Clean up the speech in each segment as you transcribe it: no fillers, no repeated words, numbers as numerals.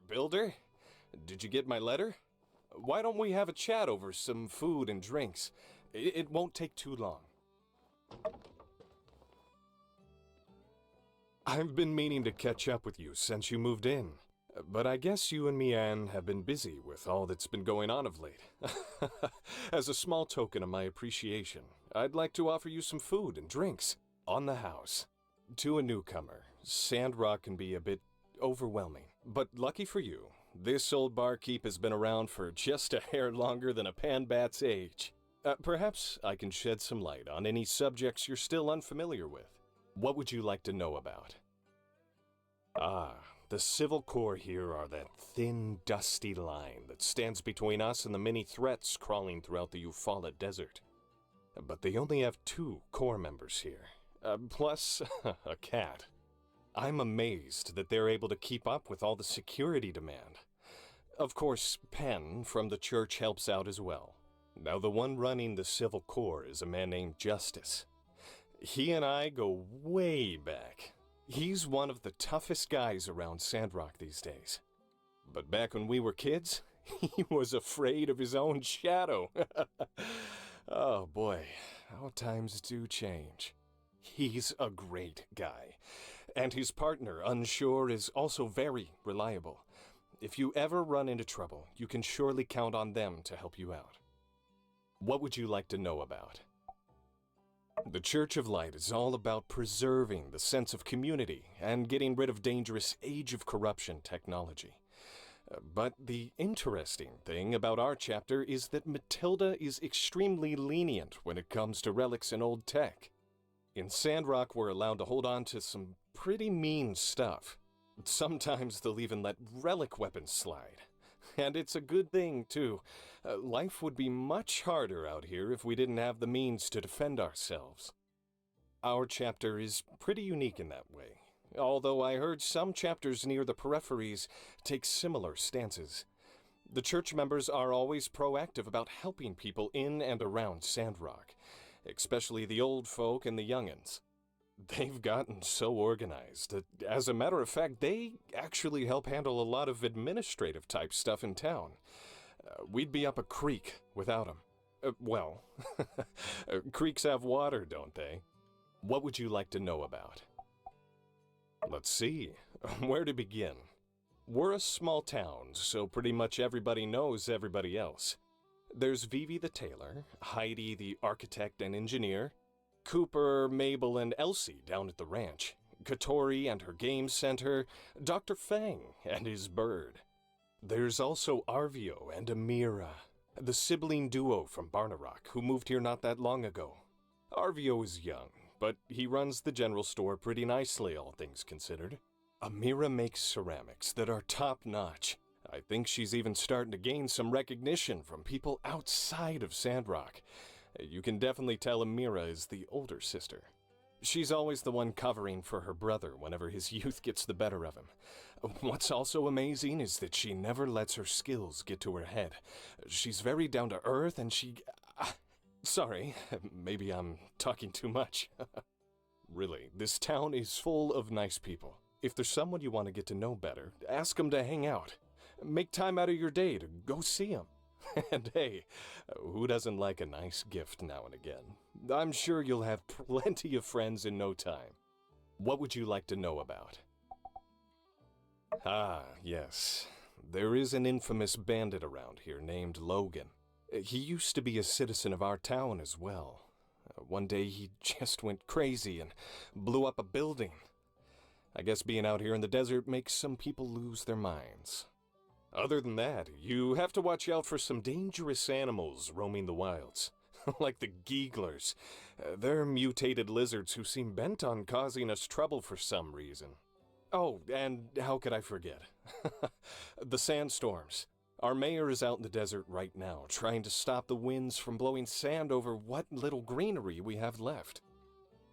builder. Did you get my letter? Why don't we have a chat over some food and drinks? It won't take too long. I've been meaning to catch up with you since you moved in, but I guess you and Mian have been busy with all that's been going on of late. As a small token of my appreciation, I'd like to offer you some food and drinks on the house. To a newcomer, Sandrock can be a bit overwhelming, but lucky for you, this old barkeep has been around for just a hair longer than a panbat's age. Perhaps I can shed some light on any subjects you're still unfamiliar with. What would you like to know about? The civil corps here are that thin, dusty line that stands between us and the many threats crawling throughout the Eufaula Desert. But they only have 2 corps members here, plus a cat. I'm amazed that they're able to keep up with all the security demand. Of course, Penn from the church helps out as well. Now, the one running the civil corps is a man named Justice. He and I go way back. He's one of the toughest guys around Sandrock these days. But back when we were kids, he was afraid of his own shadow. Oh boy, how times do change. He's a great guy. And his partner, Unsure, is also very reliable. If you ever run into trouble, you can surely count on them to help you out. What would you like to know about? The Church of Light is all about preserving the sense of community and getting rid of dangerous Age of Corruption technology. But the interesting thing about our chapter is that Matilda is extremely lenient when it comes to relics and old tech. In Sandrock, we're allowed to hold on to some pretty mean stuff. Sometimes they'll even let relic weapons slide. And it's a good thing, too. Life would be much harder out here if we didn't have the means to defend ourselves. Our chapter is pretty unique in that way, although I heard some chapters near the peripheries take similar stances. The church members are always proactive about helping people in and around Sandrock, especially the old folk and the young'uns. They've gotten so organized that, as a matter of fact, they actually help handle a lot of administrative type stuff in town. We'd be up a creek without them. Creeks have water, don't they? What would you like to know about? Let's see. Where to begin? We're a small town, so pretty much everybody knows everybody else. There's Vivi the tailor, Heidi the architect and engineer, Cooper, Mabel, and Elsie down at the ranch, Katori and her game center, Dr. Fang and his bird. There's also Arvio and Amira, the sibling duo from Barnarock who moved here not that long ago. Arvio is young, but he runs the general store pretty nicely, all things considered. Amira makes ceramics that are top-notch. I think she's even starting to gain some recognition from people outside of Sandrock. You can definitely tell Amira is the older sister. She's always the one covering for her brother whenever his youth gets the better of him. What's also amazing is that she never lets her skills get to her head. She's very down to earth and sorry, maybe I'm talking too much. Really, this town is full of nice people. If there's someone you want to get to know better, ask them to hang out. Make time out of your day to go see them. And hey, who doesn't like a nice gift now and again? I'm sure you'll have plenty of friends in no time. What would you like to know about? Yes. There is an infamous bandit around here named Logan. He used to be a citizen of our town as well. One day he just went crazy and blew up a building. I guess being out here in the desert makes some people lose their minds. Other than that, you have to watch out for some dangerous animals roaming the wilds, like the Geeglers. They're mutated lizards who seem bent on causing us trouble for some reason. Oh, and how could I forget? The sandstorms. Our mayor is out in the desert right now, trying to stop the winds from blowing sand over what little greenery we have left.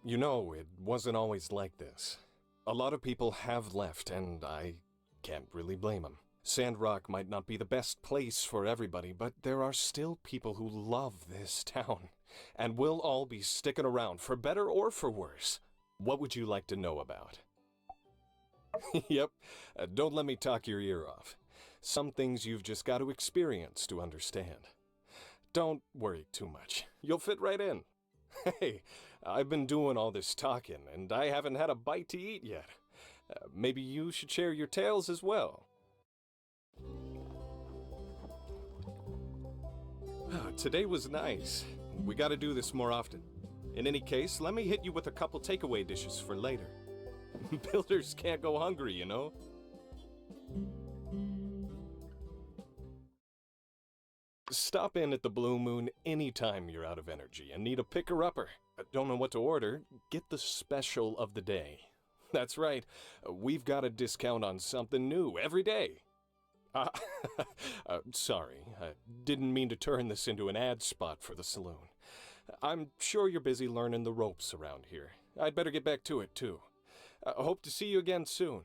You know, it wasn't always like this. A lot of people have left, and I can't really blame them. Sandrock might not be the best place for everybody, but there are still people who love this town, and we'll all be sticking around, for better or for worse. What would you like to know about? Yep, don't let me talk your ear off. Some things you've just got to experience to understand. Don't worry too much. You'll fit right in. Hey, I've been doing all this talking, and I haven't had a bite to eat yet. Maybe you should share your tales as well. Today was nice. We gotta do this more often. In any case, let me hit you with a couple takeaway dishes for later. Builders can't go hungry, you know? Stop in at the Blue Moon anytime you're out of energy and need a picker-upper. Don't know what to order? Get the special of the day. That's right, we've got a discount on something new every day. Uh, sorry, I didn't mean to turn this into an ad spot for the saloon. I'm sure you're busy learning the ropes around here. I'd better get back to it, too. Hope to see you again soon.